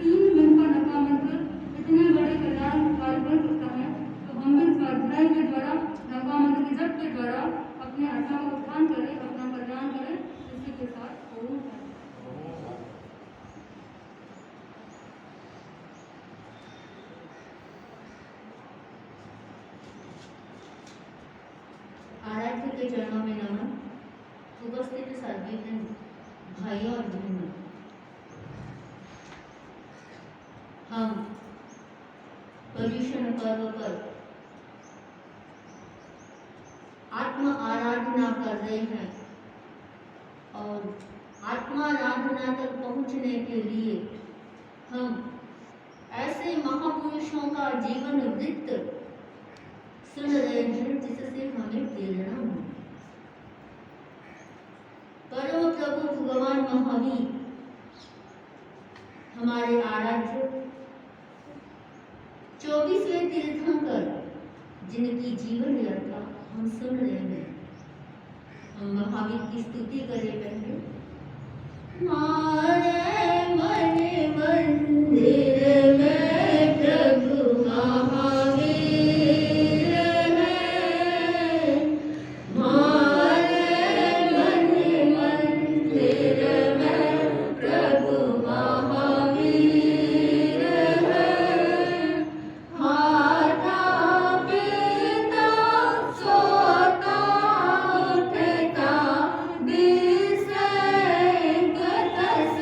3 minute का नफा मंत्र इतने बड़े कल्याण कार्य कर सकता है, तो हम भी स्वाध्याय के द्वारा नफा मंत्र के जप के द्वारा अपने आत्मा का उत्थान करें, अपना कल्याण करें। इसी के साथ ओम आराध्य के चरणों में नमन। उपस्थित सभी भाइयों और बहनों, हम पर्युषण पर्व पर आत्म आराधना कर रहे हैं और आत्माराधना तक पहुंचने के लिए हम ऐसे महापुरुषों का जीवन वृत्त सुन रहे हैं जिससे हमें प्रेरणा हो। परम प्रभु भगवान महावीर हमारे आराध्य 24वें तीर्थंकर जिनकी जीवन यात्रा हम सुन रहे हैं। हम महावीर की स्तुति करें पहले। मारे मन मंदिर में प्रभु महावीर है। मारे मन मंदिर में प्रभु महावीर है। खाता पीता सोता उठता दिसे कतस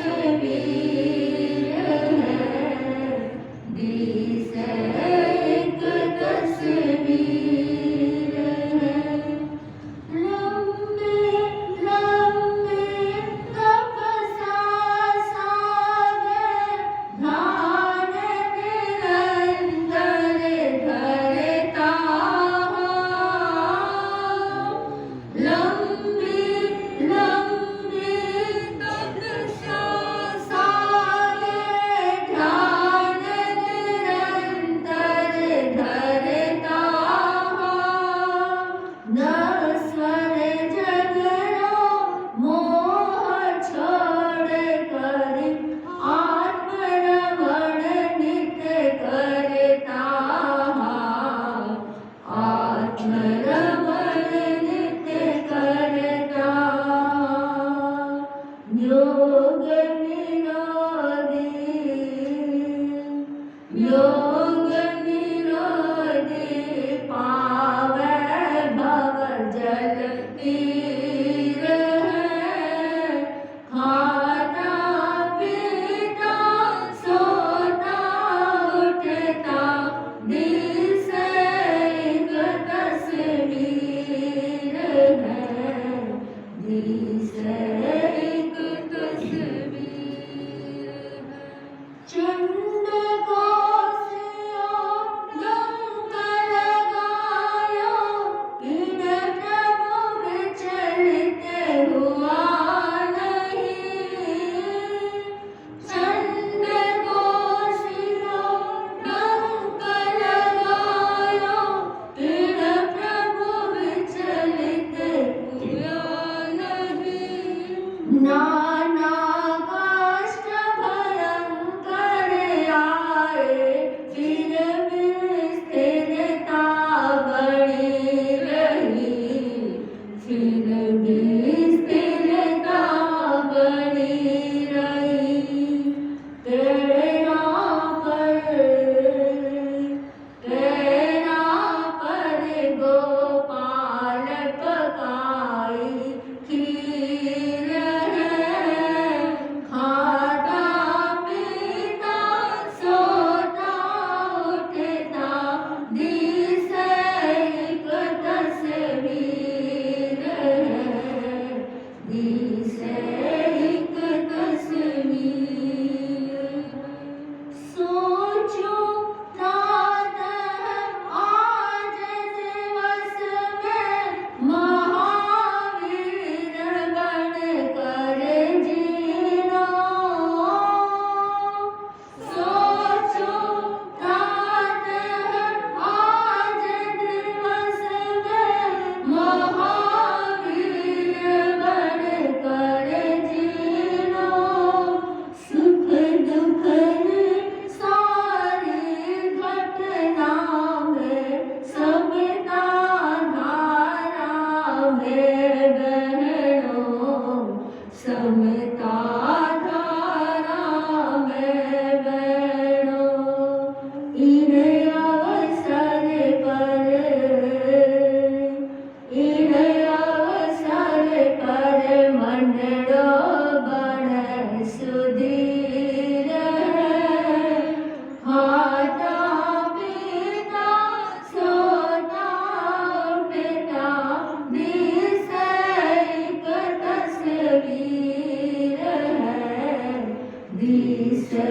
दिसे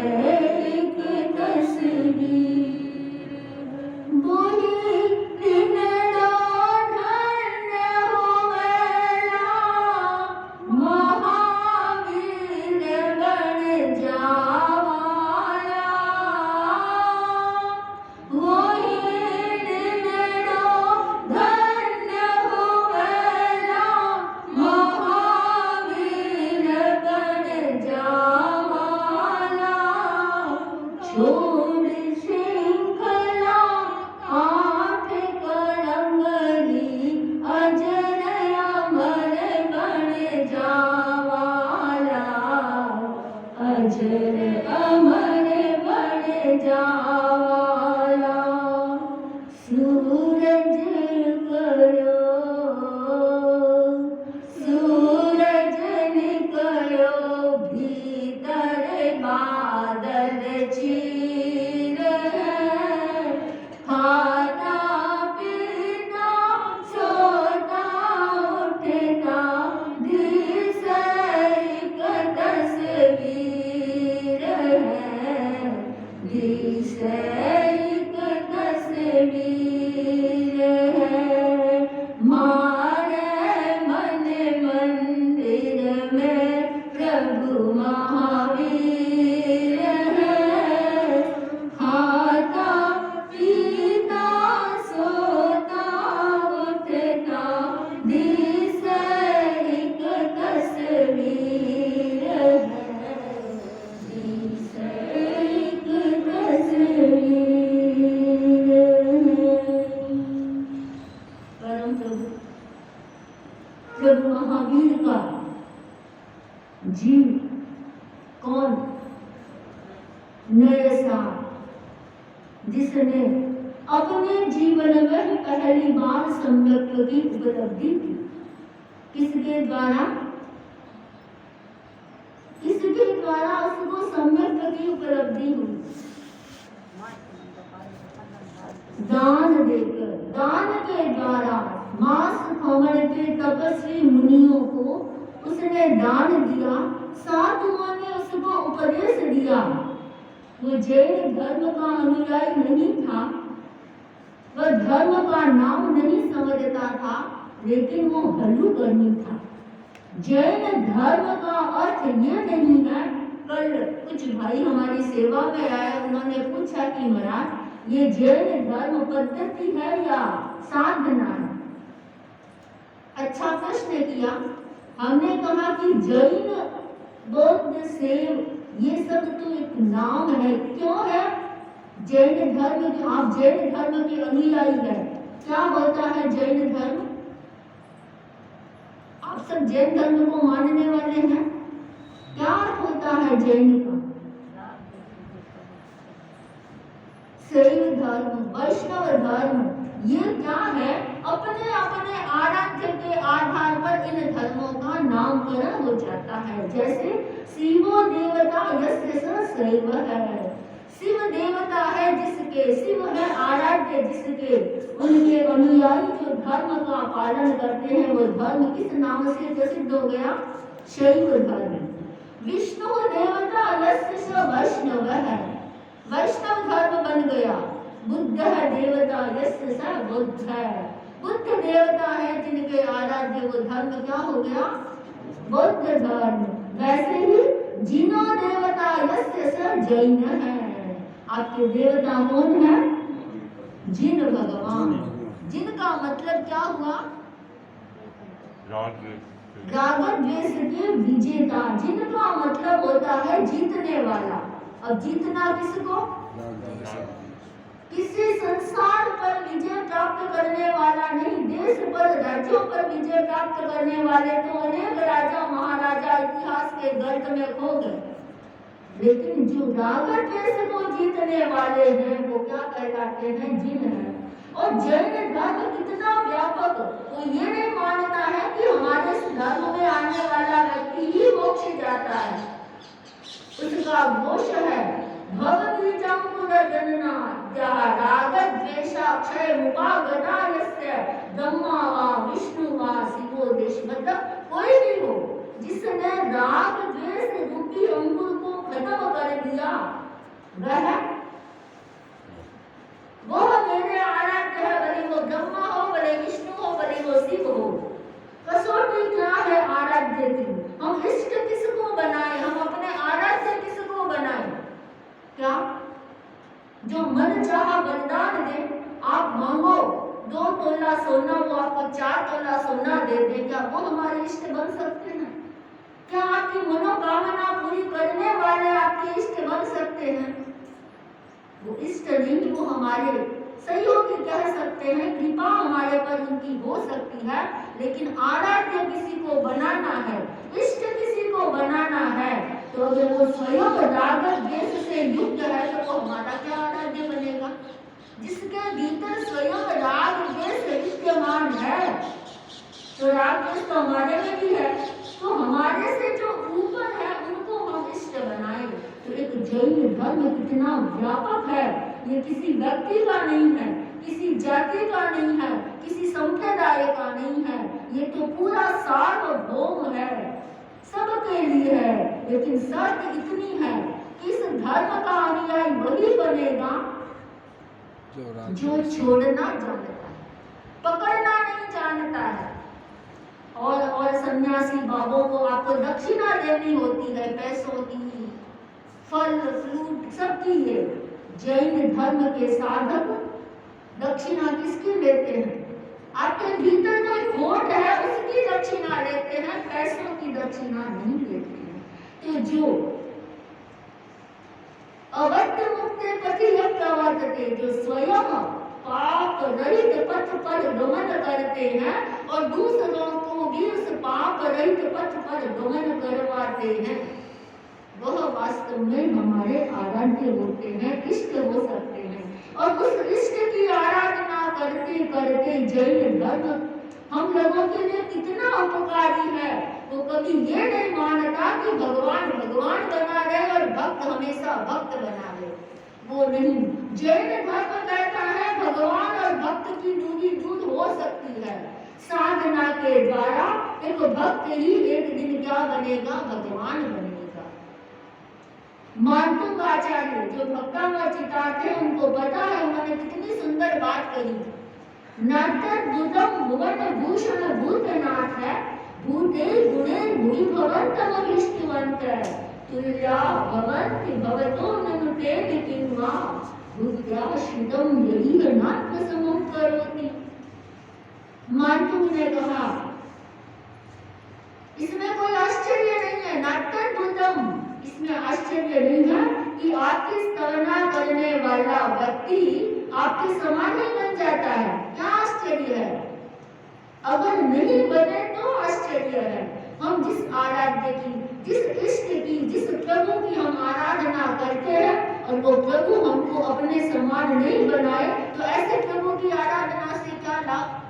एक तस्वीर बोली दिनड़ो धन्य होवेला महावीर बन जावाला वही दिनड़ो धन्य होवेला महावीर बन जावाला छोड़ श्रृंखला आठ कलंगरी अजर अमर बन जावाला अजर अमर बन जावाला सूरज करो सूरज निकलो भीतर बादल चीर खाता पीता सोता उठता दिसे एक तस्वीर दिसे एक तस्वीर मारे मन मंदिर में प्रभु महावीर खाता पीता सोता उठता दिसे एक तस्वीर दिसे एक तस्वीर परम प्रभु महावीर का जीव कौन नैसा जिसने अपने जीवन में पहली बार सम्यक की उपलब्धि की किसके द्वारा उसको सम्यक की उपलब्धि हुई दान देकर दान के द्वारा मांस खमण के तपस्वी मुनियों को उसने दान दिया साधुओं ने उसको उपदेश दिया वो जैन धर्म का अनुयायी नहीं था वह धर्म का नाम नहीं समझता था लेकिन वो हल्लुकर्मी था जैन धर्म का अर्थ ये नहीं है कल कुछ भाई हमारी सेवा में आए उन्होंने पूछा कि महाराज ये जैन धर्म पद्धति है या साधना है अच्छा प्रश्न किया हमने कहा कि जैन बौद्ध सेव ये सब तो एक नाम है क्यों है जैन धर्म आप जैन धर्म के अनुयायी है क्या होता है जैन धर्म आप सब जैन धर्म को मानने वाले हैं क्या होता है जैन का शैव धर्म वैष्णव धर्म ये क्या है अपने अपने आराध्य के आधार पर इन धर्मों का नामकरण हो जाता है जैसे शिवो देवता यस्य स शैव है शिव देवता है जिसके शिव है आराध्य जिसके उनके अनुयायी जो धर्म का पालन करते हैं वो धर्म किस नाम से प्रसिद्ध हो गया शैव धर्म विष्णु देवता यस्य स वैष्णव है वैष्णव धर्म बन गया बुद्ध है देवता यस्य स बुद्ध है बुद्ध देवता है जिनके आराध्य वो धर्म क्या हो गया बौद्ध धर्म वैसे ही जिनो देवता यस्य स जैन है आपके देवता कौन है जिन भगवान जिनका मतलब क्या हुआ राग द्वेष के विजेता जिनका मतलब होता है जीतने वाला अब जीतना किसको किसी संसार पर विजय प्राप्त करने वाला नहीं देश पर राज्यों पर विजय प्राप्त करने वाले तो अनेक राजा महाराजा इतिहास के गर्त में खो गए लेकिन जो राग द्वेष को जीतने वाले हैं वो क्या कहलाते हैं जिन है और जैन धर्म कितना व्यापक वो ये नहीं मानता है कि हमारे धर्म में आने वाला व्यक्ति ही मोक्ष जाता है उसका घोष है भवबीजंकुरजनना जहाँ राग द्वेषाक्षय मुपागता यस्य ब्रह्मा वा विष्णु वा शिवो देश मतलब कोई भी हो जिसने राग द्वेष रूपी अंकुर को खत्म लिया, वो मेरे आराध्य है, भले वो ब्रह्मा हो, भले विष्णु हो, भले वो शिव हो। कसौटी क्या है आराध्य की? हम इष्ट किसको बनाए, हम अपने आराध्य किसको बनाए? क्या जो मन चाहा वरदान दे, आप मांगो 2 तोला सोना, वो आपको 4 तोला सोना दे दे, क्या वो हमारे इष्ट बन सकते हैं? क्या आपकी मनोकामना पूरी करने वाले आपके इष्ट बन सकते हैं? वो इष्ट नहीं, वो हमारे सहयोगी कह सकते हैं, कृपा हमारे पर उनकी हो सकती है, लेकिन आराध्य किसी को बनाना है, इष्ट किसी को बनाना है, तो अगर वो स्वयं राग द्वेष से युक्त है तो वो हमारा क्या आराध्य बनेगा? जिसके भीतर स्वयं राग द्वेष विद्यमान है, तो राग द्वेष तो हमारे में भी है, तो हमारे से जो ऊपर है उनको हम इष्ट बनाए। तो एक जैन धर्म कितना व्यापक है, ये किसी व्यक्ति का नहीं है, किसी जाति का नहीं है, किसी संप्रदाय का नहीं है, ये तो पूरा सार्वभौम है, सबके लिए है। लेकिन शर्त इतनी है कि इस धर्म का अनुयायी वही बनेगा जो छोड़ना जानता है, पकड़ना नहीं जानता है। और सन्यासी बाबों को आपको दक्षिणा देनी होती है, पैसों की, फल फ्रूट सबकी। ये जैन धर्म के साधक दक्षिणा किसकी लेते हैं? आपके भीतर जो खोट है उसकी दक्षिणा लेते हैं, पैसों की दक्षिणा नहीं लेते हैं। तो जो अवत्य मुक्त पथि जो स्वयं पाप रहित पथ पर गमन करते हैं और दूसरों को भी उस पाप रहित पथ पर गमन करवाते हैं, वह वास्तव में हमारे आराध्य होते हैं, इष्ट हो सकते हैं। और उस इष्ट की आराधना करते करते जैन धर्म हम लोगों के लिए कितना उपकारी है। वो कभी ये नहीं मानता कि भगवान भगवान बना रहे और भक्त हमेशा भक्त बना रहे, वो नहीं। जैन धर्म कहता है भगवान और भक्त की दूरी दूर हो सकती है, साधना के द्वारा एक भक्त ही एक दिन क्या बनेगा? भगवान बनेगा। मानतुंग आचार्य जो भक्तामर्चिता थे, उनको पता है, उन्होंने कितनी सुंदर बात कही। नाट्य दुर्लभ भुवन भूषण भूतनाथ है, भूते गुणे भूरि भवन्तम अभीष्टवन्त तुल्या भवन्ति भवतो ननुते किन्वा भूत्या श्रितम यही नाट्य समं करोति। मानतुंग ने कहा इसमें कोई आश्चर्य नहीं है, नाट्य दुर्लभ, इसमें आश्चर्य नहीं है कि आपकी स्तवना करने वाला व्यक्ति आपके समान ही बन जाता है। क्या आश्चर्य है? अगर नहीं बने तो आश्चर्य है। हम जिस आराध्य की, जिस इष्ट की, जिस प्रभु की हम आराधना करते हैं और वो प्रभु हमको अपने समान नहीं बनाए, तो ऐसे प्रभु की आराधना से क्या लाभ?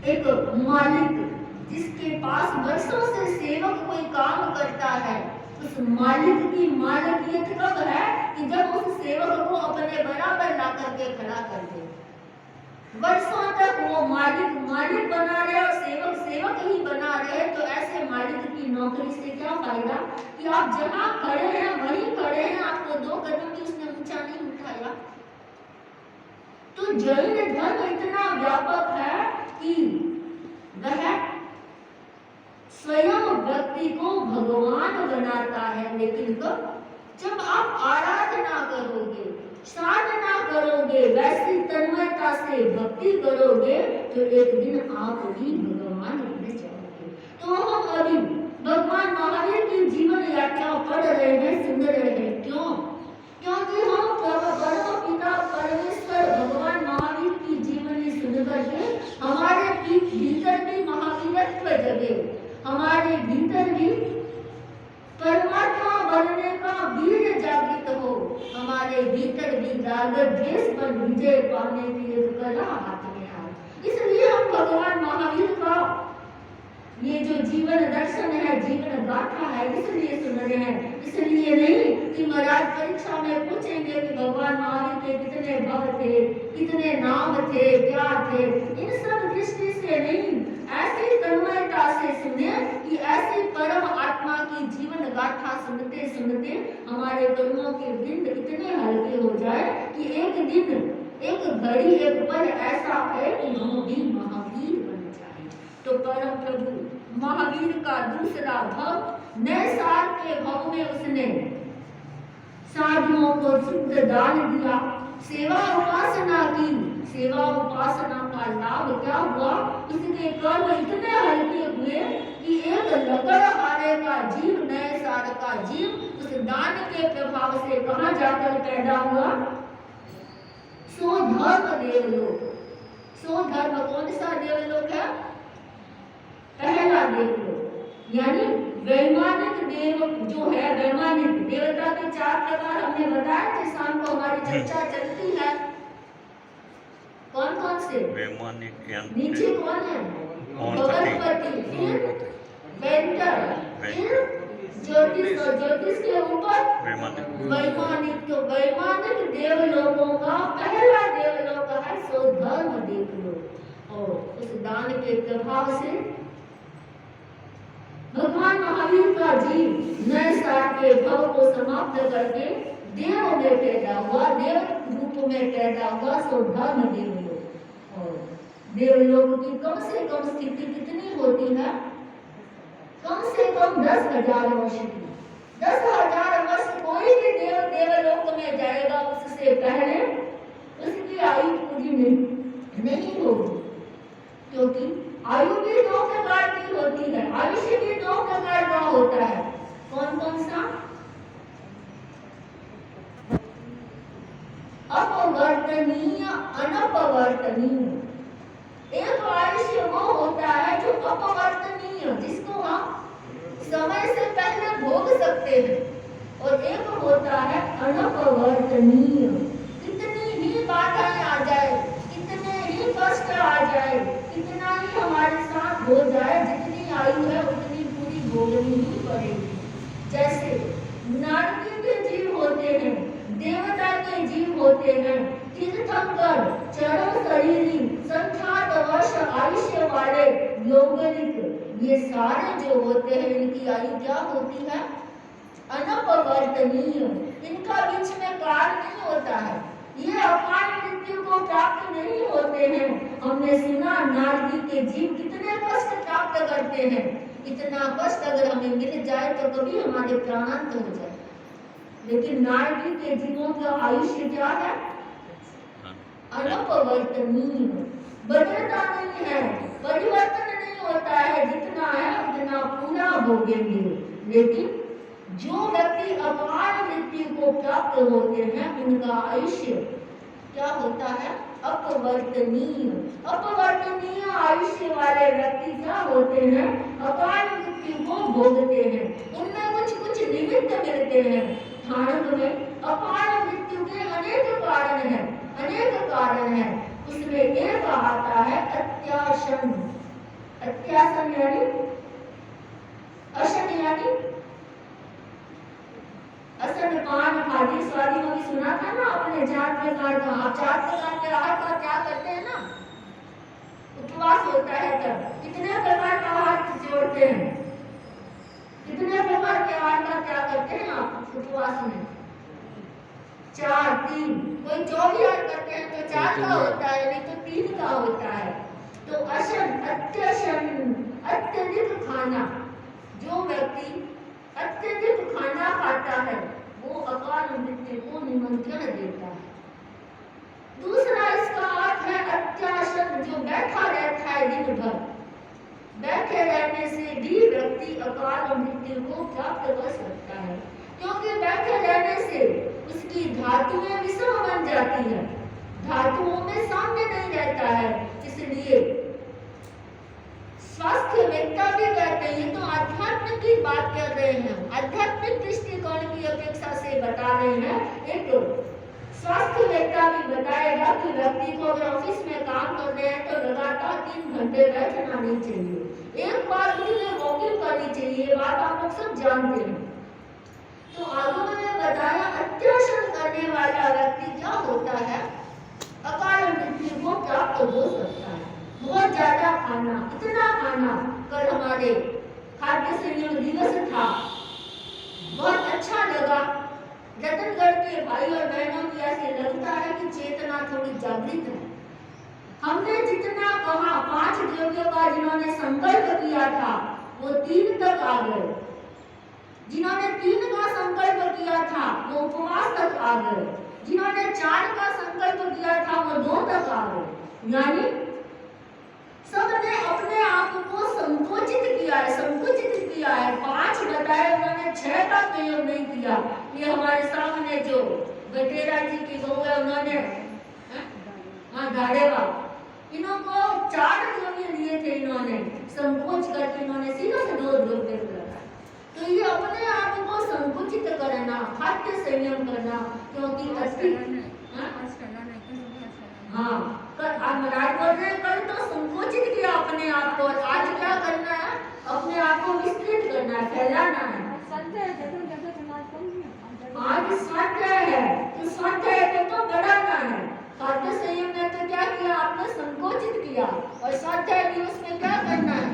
एक मालिक जिसके पास वर्षों से सेवक कोई काम करता है, उस मालिक की मालिकियत कब है? कि जब उस सेवक को अपने बराबर ला करके खड़ा कर दे। वर्षों तक वो मालिक मालिक बना रहे और सेवक सेवक ही बना रहे, तो ऐसे मालिक की नौकरी से क्या फायदा कि आप जहाँ खड़े हैं वहीं खड़े हैं, आपको 2 कदम भी उसने ऊंचा नहीं उठाया। तो जैन धर्म इतना व्यापक है कि वह स्वयं व्यक्ति को भगवान बनाता है। लेकिन कब? जब आप आराधना करोगे, साधना करोगे, वैसी तन्मयता से भक्ति करोगे, तो एक दिन आप भी भगवान बन जाओगे। तो हम अभी भगवान महावीर की जीवन यात्रा पढ़ रहे हैं, सुन रहे हैं। क्यों? क्योंकि हम परम पिता परमेश्वर भगवान महावीर की जीवनी सुनकर के हमारे भीतर भी महावीरत्व जगे, हमारे भीतर भी परमात्मा बनने का वीर जागृत हो, हमारे भीतर भी राग द्वेष पर विजय पाने की एक कला हाथ में आए। इसलिए हम भगवान महावीर का ये जो जीवन दर्शन है, जीवन गाथा है, इसलिए सुन रहे हैं। इसलिए नहीं कि महाराज परीक्षा में पूछेंगे कि भगवान महावीर के कितने भक्त थे, कितने नाम थे, क्या थे, इन सब दृष्टि से नहीं। ऐसी तन्मयता से सुने कि ऐसी परम आत्मा की जीवन गाथा सुनते सुनते हमारे कर्मों के बिंद इतने हल्के हो जाए कि एक दिन, एक घड़ी, एक पल ऐसा है कि हम भी महावीर बन जाए। तो परम प्रभु महावीर का दूसरा भव नए साल के भव में उसने साधुओं को शुद्ध दान दिया, सेवा उपासना की। सेवा उपासना का लाभ क्या हुआ? उसके कर्म इतने हल्के हुए कि एक लकड़हारे का जीव, नए साल का जीव, उस दान के प्रभाव से कहां जाकर पैदा हुआ? स्वधर्म देवलोक। स्वधर्म कौन सा देवलोक है? पहला देवलोक। यानी वैमानिक देव जो है, वैमानिक देवता के 4 प्रकार हमने बताया थे, शाम को हमारी चर्चा चलती है। कौन कौन से? वैमानिक नीचे कौन है? भगवती, फिर वेंटर, फिर ज्योतिष, और ज्योतिष के ऊपर वैमानिक। तो वैमानिक देवलोकों का पहला देवलोक है स्वधर्म देवलोक। और उस दान के प्रभाव से भगवान महावीर का जीव नए साल के भव को समाप्त करके देव में पैदा हुआ, देव रूप में पैदा हुआ, स्वधर्म देवलोक। और देवलोक की कम से कम स्थिति कितनी होती है? कम से कम 10,000 वर्ष की। 10,000 वर्ष कोई भी देव देवलोक में जाएगा, उससे पहले उसकी आयु पूरी नहीं होगी, क्योंकि आयु भी 2 प्रकार की होती है, आयुष्य भी 2 प्रकार का होता है। कौन कौन सा? अपवर्तनीय, अनपवर्तनीय। एक आयुष्य वो होता है जो अपवर्तनीय, जिसको हम समय से पहले भोग सकते हैं, और एक होता है अनपवर्तनीय। कितनी ही बाधाएं आ जाए, कितने ही कष्ट आ जाए, कितना ही हमारे साथ हो जाए, जितनी आयु है उतनी पूरी भोगनी ही पड़ेगी। जैसे नारकी के जीव होते हैं, देवता के जीव होते हैं, तीर्थंकर, चरम शरीरी, संख्यात वर्ष आयुष्य वाले यौवनिक, ये सारे जो होते हैं इनकी आयु क्या होती है? अनपवर्तनीय। इनका बीच में काल नहीं होता है, ये अकाल मृत्यु को प्राप्त नहीं होते हैं। हमने सुना नारदी के जीव कितने कष्ट प्राप्त करते हैं। इतना कष्ट अगर हमें मिल जाए तो कभी हमारे प्राणांत हो जाए, लेकिन नारदी के जीवों का आयुष्य क्या है? अनपवर्तनीय, बदलता नहीं है, परिवर्तन नहीं होता है, जितना है उतना पूरा भोगेंगे। लेकिन जो व्यक्ति अकाल मृत्यु को प्राप्त होते हैं उनका आयुष्य क्या होता है? अपवर्तनीय। अपवर्तनीय आयुष्य वाले व्यक्ति क्या होते हैं? अकाल मृत्यु को भोगते हैं। उनमें कुछ कुछ निमित्त मिलते हैं। भारत में अकाल मृत्यु के अनेक कारण हैं, अनेक कारण हैं। उसमें एक आता है अत्यासन। अत्यासन यानी असन, यानी असन पान खादी स्वादी में भी सुना था ना आपने, 4 प्रकार का। आप 4 प्रकार के आहार का क्या करते हैं ना, उपवास होता है तब कितने प्रकार का आहार जोड़ते हैं, कितने प्रकार के आहार का क्या करते हैं आप उपवास में? 4, 3, कोई 24 करते हैं तो 4 का होता है, नहीं तो 3 का होता है। तो अशन, अत्यशन, अत्यधिक खाना, जो व्यक्ति अत्यधिक खाना खाता है वो अकाल मृत्यु को निमंत्रण देता है। दूसरा इसका अर्थ है अत्यासन, जो बैठा रहता है दिन भर। बैठे रहने से भी व्यक्ति अकाल मृत्यु को प्राप्त कर सकता है, क्योंकि बैठे रहने से उसकी धातुएं विषम बन जाती है, धातुओं में साम्य नहीं रहता है। इसलिए स्वास्थ्य वेत्ता भी कहते हैं, तो आध्यात्म की बात कर रहे हैं, आध्यात्मिक दृष्टिकोण की अपेक्षा से बता रहे हैं। एक स्वास्थ्य वेत्ता भी बताएगा कि व्यक्ति को अगर ऑफिस में काम कर रहे हैं तो लगातार 3 घंटे बैठना नहीं चाहिए, एक बार उन्हें वॉकिंग करनी चाहिए, ये बात आप लोग सब जानते हैं। तो आगम ने बताया अत्यासन करने वाला व्यक्ति क्या होता है? अकाल मृत्यु को प्राप्त हो सकता है। बहुत ज्यादा खाना, इतना खाना। कल हमारे खाद्य संयम दिवस था, बहुत अच्छा लगा। रतनगढ़ के भाई और बहनों की ऐसे लगता है कि चेतना थोड़ी जागृत है। हमने जितना कहा, 5 द्रव्यों का जिन्होंने संकल्प किया था वो 3 तक आ गए, जिन्होंने 3 का संकल्प किया था वो उपवास तक आ गए, जिन्होंने 4 का संकल्प किया था वो 2 तक आ गए। यानी सबने अपने आप को संकोचित किया है, संकुचित किया है। 5 बताए, उन्होंने 6 का प्रयोग नहीं किया। ये हमारे सामने जो बटेरा जी की बहू है, उन्होंने दाड़ेवा, इनको 4 द्रव्य लिए थे, इन्होंने संकोच करके इन्होंने सीधा से 2 द्रव्य लगाया। तो ये अपने आप को संकुचित करना, खाद्य संयम करना, क्योंकि हाँ, महाराज बोल रहे कल तो संकोचित किया अपने आप को, आज क्या करना है, अपने आप को विस्तृत करना है, फैलाना है। आज स्वाध्याय है, तो स्वाध्याय को तो बढ़ाना है। खाद्य संयम ने तो क्या किया, आपने संकोचित किया, और स्वाध्याय दिवस में क्या करना है,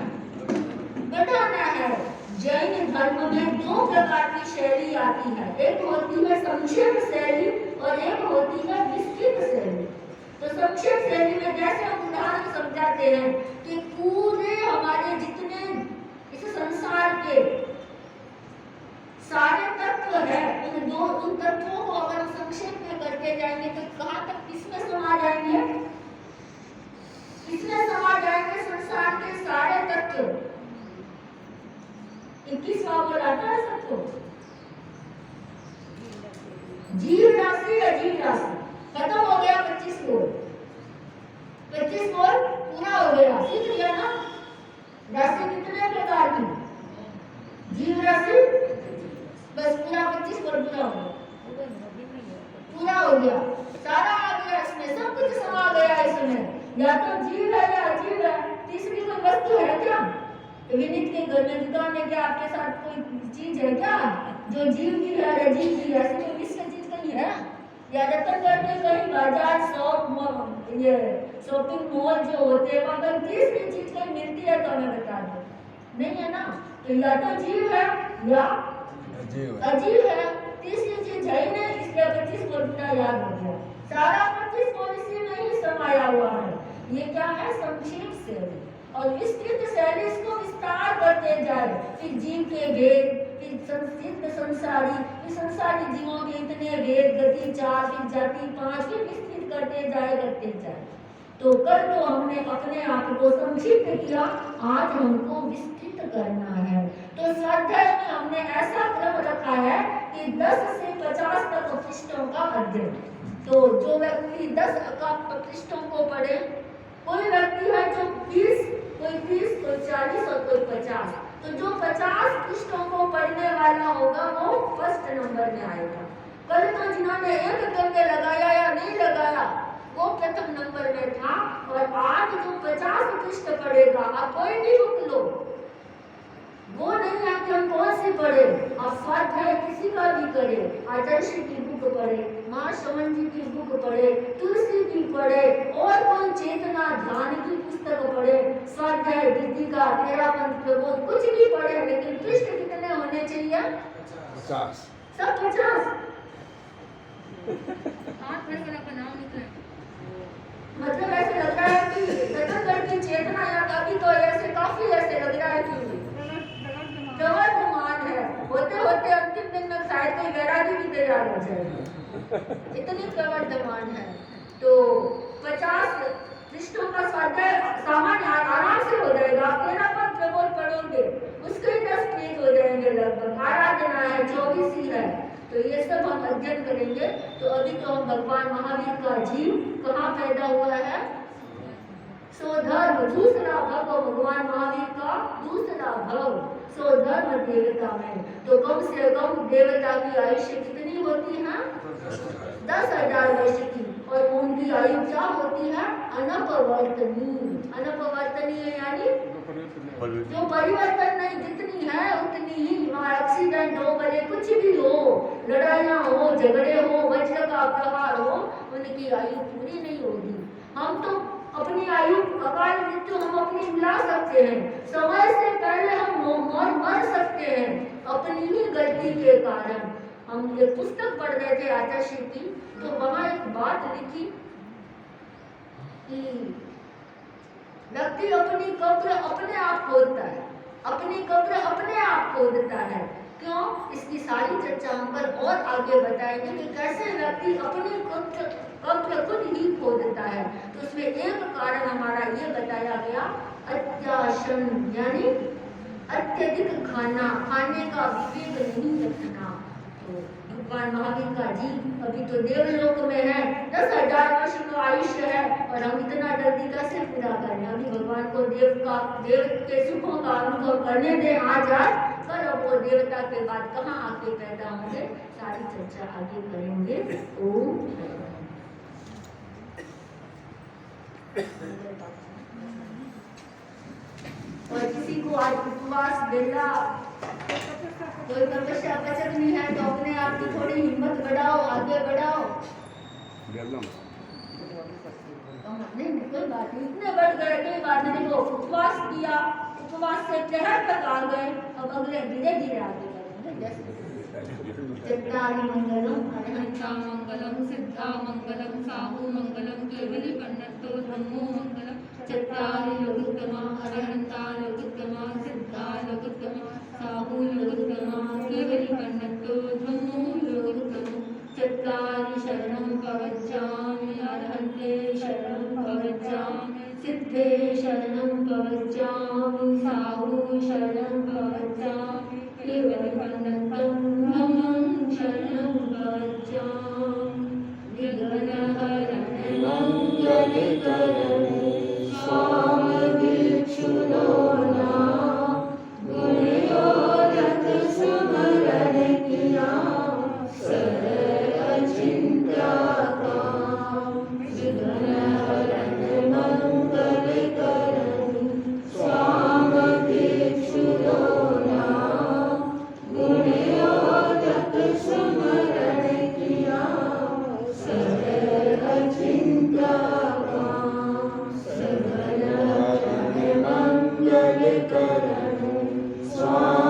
बढ़ाना है। जैन धर्म में 2 प्रकार की शैली आती है, एक होती है संक्षेप शैली और एक होती है विस्तृत शैली। तो संक्षेप शैली में जैसे हम उदाहरण समझाते हैं कि पूरे हमारे जितने इस संसार के सारे तत्व है, उन तत्वों को अगर हम संक्षेप में करते जाएंगे तो कहाँ तक, किसमें समा जाएंगे, किसमें समा जाएंगे, संसार के सारे तत्व। 21वां बोल आता है सबको, जीव राशि, अजीव राशि खत्म हो गया। 25 बोल पूरा हो गया, सीख लिया ना। राशि कितने प्रकार की, जीव राशि, बस पूरा 25 बोल पूरा हो गया, पूरा हो गया, सारा आ गया इसमें, सब कुछ समा गया इसमें। या तो जीव है या अजीव है, तीसरी कोई वस्तु है क्या? विनीत के घर में दुकान है क्या, आपके साथ कोई चीज है क्या जो जीव की है, अजीव की है? ऐसी कोई मिश्र चीज कहीं है? या रतनगढ़ में कहीं बाजार, शॉप, ये शॉपिंग मॉल जो होते हैं, वहाँ तीसरी चीज कहीं मिलती है तो हमें बता दो, नहीं है ना। तो या तो जीव है या अजीब है, तीसरी चीज है ही नहीं, इसलिए 25 को पूरा याद हो गया। सारा 25 को इसी में ही समाया हुआ है। ये क्या है, संक्षेप शैली। और विस्तृत शैली इसको विस्तार करते जाए, फिर जीव के भेद, फिर संसिद्ध संसारी, फिर संसारी जीवों के इतने भेद, गति 4, फिर जाति 5, फिर विस्तृत करते जाए। तो कल तो हमने अपने आप को संक्षिप्त किया, आज हमको विस्तृत करना है। तो स्वाध्याय में हमने ऐसा क्रम रखा है कि 10 से 50 तक पृष्ठों का अध्ययन। तो जो व्यक्ति 10 पृष्ठों को पढ़े, कोई व्यक्ति है जो 20, कोई 30, कोई 40 और कोई 50, तो जो 50 पृष्ठों को पढ़ने वाला होगा वो फर्स्ट नंबर में आएगा। कल तो जिन्होंने एक गंगे लगाया या नहीं लगाया वो प्रथम नंबर में था, और आज जो 50 पृष्ठ पढ़ेगा, आप कोई भी बुक लो, वो नहीं है कि हम कौन सी पढ़े, आप स्वाध्याय किसी का भी करे, आदर्श की बुक पढ़े, माँ शमन जी की बुक पढ़े, तुलसी की पढ़े, और कोई चेतना ध्यान की पुस्तक पढ़े, स्वाध्याय गीतिका, तेरापन प्रबोध, कुछ भी पढ़े, लेकिन पृष्ठ कितने होने चाहिए? 50। सब 50। मतलब ऐसे लग रहा है कि रतनगढ़ की चेतना या अभी तो ऐसे काफी ऐसे लग रहा है कि प्रवर्तमान है, होते होते अंतिम दिन में शायद कोई वैरागी भी तैयार हो जाएगी, इतनी प्रवर्तमान है। तो 50 पृष्ठों का स्वाध्याय सामान्य आराम से हो जाएगा। आप 13 पद प्रबोध पढ़ोगे, उसके 10 पेज हो जाएंगे लगभग। आराधना है, 24 ही है, तो ये सब हम अध्ययन करेंगे। तो अभी तो हम भगवान महावीर का जीव कहाँ पैदा हुआ है, स्वधर्म, दूसरा भव, भगवान महावीर का दूसरा भव स्वधर्म देवता में। तो कम से कम देवता की आयुष्य कितनी होती है? 10,000 वर्ष की, और उनकी आयु क्या होती है? अनपवर्तनीय। अनपवर्तनीय यानी जो परिवर्तन नहीं, जितनी है उतनी ही। वहाँ एक्सीडेंट हो, भले कुछ भी हो, लड़ाइयाँ हो, झगड़े हो, वज्र का प्रहार हो, उनकी आयु पूरी नहीं होगी। हम तो अपनी आयु अकाल मृत्यु हम अपनी मिला सकते हैं, समय से पहले हम मर सकते हैं अपनी ही गलती के कारण। हम एक पुस्तक पढ़ रहे थे आचार्य की, तो वहां एक बात लिखी कि व्यक्ति अपनी कब्र अपने आप खोदता है, अपनी कब्र अपने आप खोदता है। क्यों? इसकी सारी चर्चा हम पर और आगे बताएंगे कि कैसे व्यक्ति अपनी कब्र खुद ही खोदता है। तो उसमें एक कारण हमारा ये बताया गया, अत्याशन, यानी अत्यधिक खाने का विवेक नहीं रखना। तो भगवान महावीर का जी अभी तो देवलोक में है, 10,000 वर्ष का आयुष्य है, और हम इतना जल्दी कैसे पूरा करें? अभी भगवान को देव के सुखों का अनुभव करने दें आज, पर अब वो देवता के बाद कहाँ आके पैदा होंगे, सारी चर्चा आगे करेंगे। ओम और किसी को आज उपवास बेला कोई तपस्या पचक नहीं है तो अपने आप की थोड़ी हिम्मत बढ़ाओ, आगे बढ़ाओ। नहीं कोई बात नहीं, इतने बढ़ गए कोई बात नहीं। देखो उपवास किया, उपवास से प्रहर तक आ गए, अब अगले धीरे धीरे आगे बढ़ेंगे। चित्तारि मंगलम अनंता मंगलम सिद्धा मंगलम साहु मंगलम केवली पन्नतो धम्मो मंगलम चित्तारि लघुत्तमा अनंता लघुत्तमा सिद्धा लघुत्तमा साहु लघुत्तमा केवली पन्नतो धम्मो लघुत्तमा चित्तारि शरणं प्रवज्जामि अरहन्ते शरणं प्रवज्जामि सिद्धे शरणं प्रवज्जामि साहु शरणं प्रवज्जामि केवली पन्नतं धम्मं शरणं प्रवज्जामि विघ्नहरणं मंगलकरं स्वामिदीक्षुतो नाम गुणयोधक स्मरण किया सरल चिंता काम विघ्नहरण मंगलकरं स्वामिदीक्षुतो नाम गुणयोधक स्मरण किया सरल चिंता काम सकल हरण मंगलकरं स्वामी